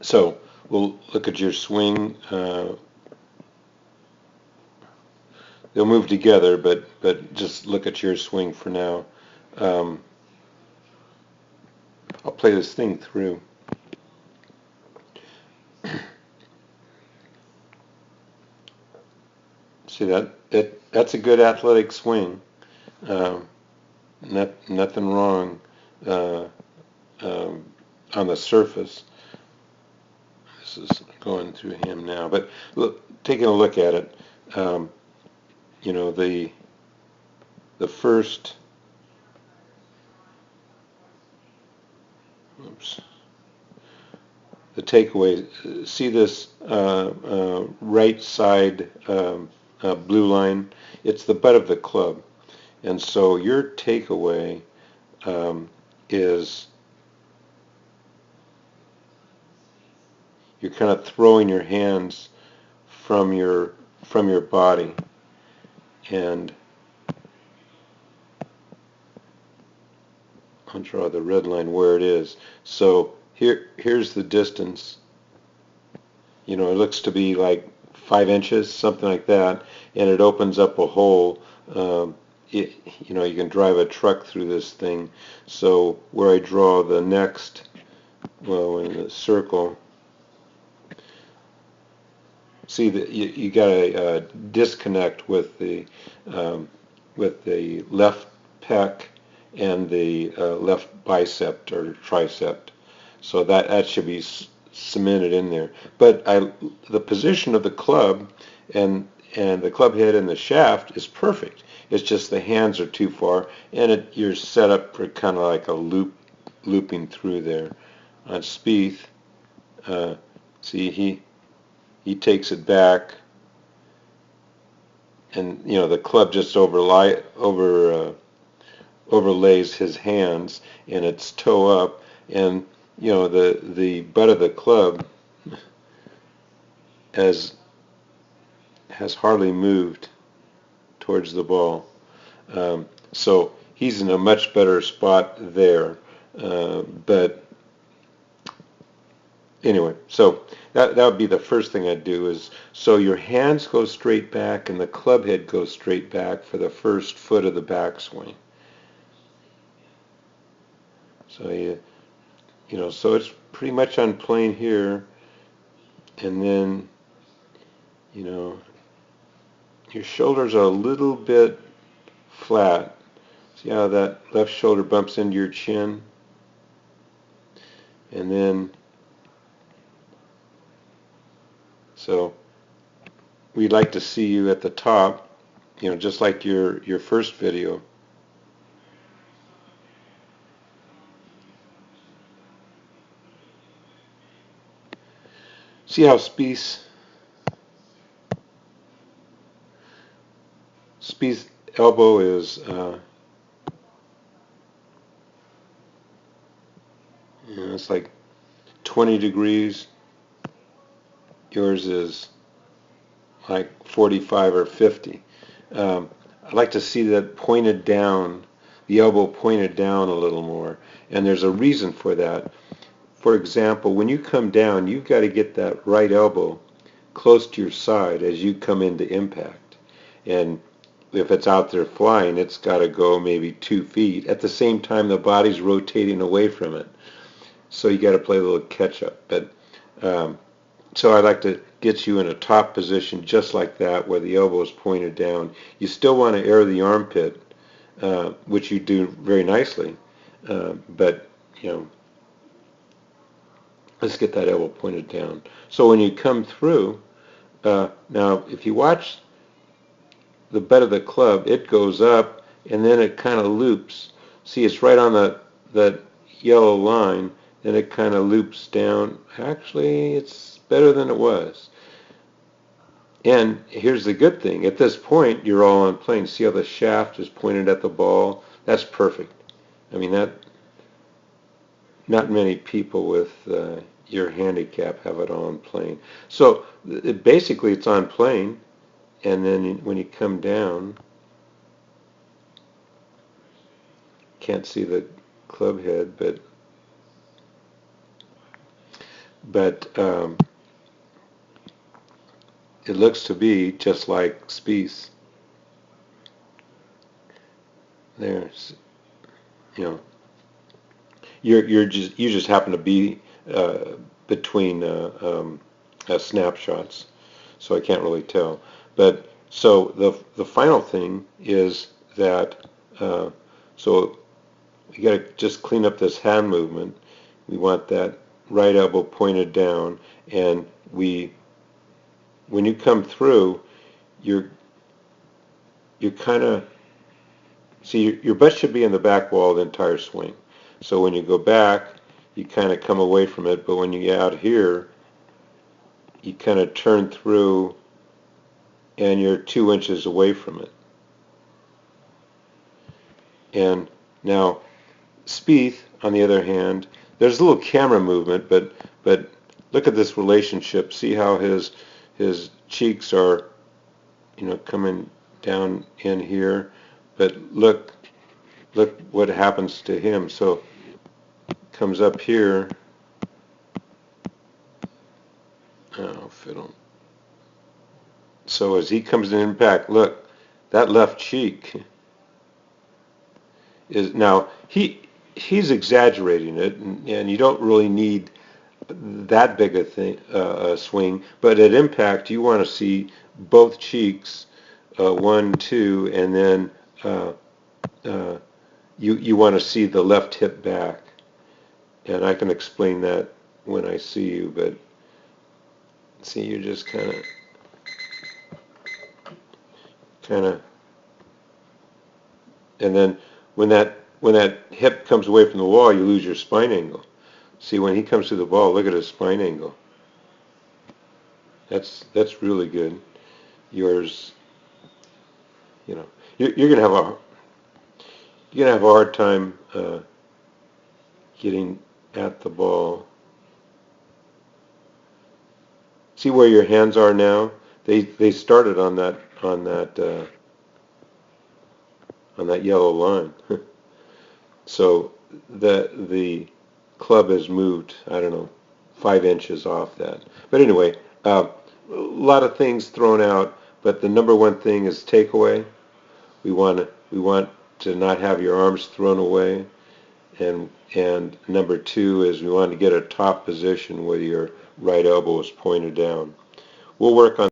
So we'll look at your swing. They'll move together, but just look at your swing for now. Um, I'll play this thing through. See that's a good athletic swing. Um, Nothing wrong uh, um, on the surface. This is going through him now, but look, taking a look at it, um, you know the first. Oops. The takeaway. See this right side blue line? It's the butt of the club, and so your takeaway um, is you're kind of throwing your hands from your body, and I'll draw the red line where it is. So here's the distance. You know, it looks to be like 5 inches, something like that, and it opens up a hole. Um, you know, you can drive a truck through this thing. So where I draw the next, well, in the circle, see that you got a disconnect um, with the left pec and the left bicep or tricep. So that should be cemented in there. But the position of the club and the club head and the shaft is perfect. It's just the hands are too far, and you're set up for kind of like a looping through there. On Spieth, see he takes it back, and you know the club just overlays his hands, and it's toe up, and you know the butt of the club has has hardly moved towards the ball. So he's in a much better spot there. But anyway, so that would be the first thing I'd do is so your hands go straight back and the club head goes straight back for the first foot of the backswing. So you know so it's pretty much on plane here, and then you know your shoulders are a little bit flat. See how that left shoulder bumps into your chin, and then so we'd like to see you at the top, you know, just like your first video. See how Spieth's elbow is, you know, it's like 20 degrees. Yours is like 45 or 50. I'd like to see that pointed down, the elbow pointed down a little more. And there's a reason for that. For example, when you come down, you've got to get that right elbow close to your side as you come into impact. And if it's out there flying, it's got to go maybe 2 feet. At the same time, the body's rotating away from it. So you got to play a little catch up. But so I like to get you in a top position just like that, where the elbow is pointed down. You still want to air the armpit, which you do very nicely. But you know, let's get that elbow pointed down. So when you come through, now if you watch the butt of the club, it goes up and then it kind of loops. See, it's right on that yellow line, then it kind of loops down. Actually, it's better than it was. And here's the good thing. At this point, you're all on plane. See how the shaft is pointed at the ball? That's perfect. I mean, that not many people with your handicap have it on plane. So basically, it's on plane, and then when you come down, can't see the club head, but but it looks to be just like Spieth. There's, you know, you just happen to be between snapshots, so I can't really tell. But so the final thing is that so we got to just clean up this hand movement. We want that right elbow pointed down, and when you come through, you're kind of see your butt should be in the back wall the entire swing. So when you go back, you kind of come away from it, but when you get out here, you kind of turn through and you're 2 inches away from it. And now Spieth, on the other hand, there's a little camera movement, but look at this relationship. See how his cheeks are, coming down in here, but look what happens to him. So comes up here. Oh, fiddle. So as he comes in impact, look, that left cheek is now he's exaggerating it, and you don't really need that big a thing swing, but at impact you want to see both cheeks, 1, 2, and then you want to see the left hip back, and I can explain that when I see you. But see, you just kind of, and then when that hip comes away from the wall, you lose your spine angle. See, when he comes to the ball, look at his spine angle. That's really good. Yours, you're gonna have a hard time getting at the ball. See where your hands are now? They started on that yellow line. So the club has moved, I don't know, 5 inches off that. But anyway, a lot of things thrown out, but the number one thing is takeaway. We want to not have your arms thrown away, and number two is we want to get a top position where your right elbow is pointed down. We'll work on